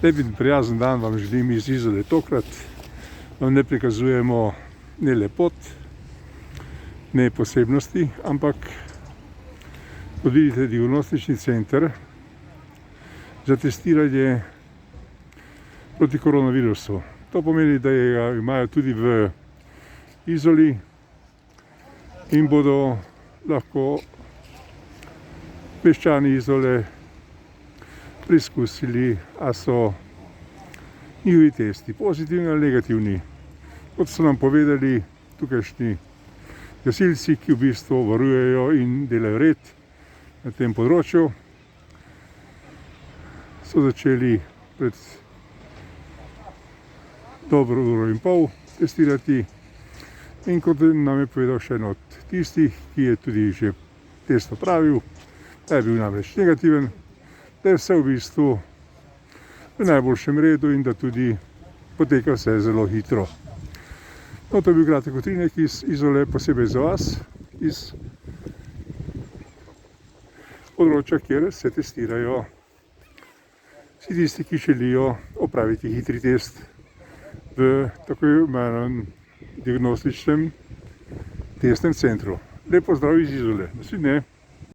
Lep in prijazen dan vam želim iz Izole. Tokrat vam ne prikazujemo ne lepot, ne posebnosti, ampak kot vidite, diagnostični center za testiranje proti koronavirusu. To pomeni, da ga imajo tudi v Izoli in bodo lahko meščani Izole preizkusili, a so njihovi testi pozitivni ali negativni. Kot so nam povedali tukajšnji gasilci, ki v bistvu varujejo in delajo red na tem področju, so začeli pred dobro uro in pol testirati. In kot nam je povedal še en od tistih, ki je tudi že test opravil, da je bil namreč negativen, da je vse v bistvu v najboljšem redu in da tudi poteka vse zelo hitro. No, to je bil kratek utrinek iz Izole, posebej za vas, iz področja, kjer se testirajo vsi tisti, ki želijo opraviti hitri test v tako imenovanem diagnostičnem testnem centru. Lep pozdrav iz Izole. Nasvidenje.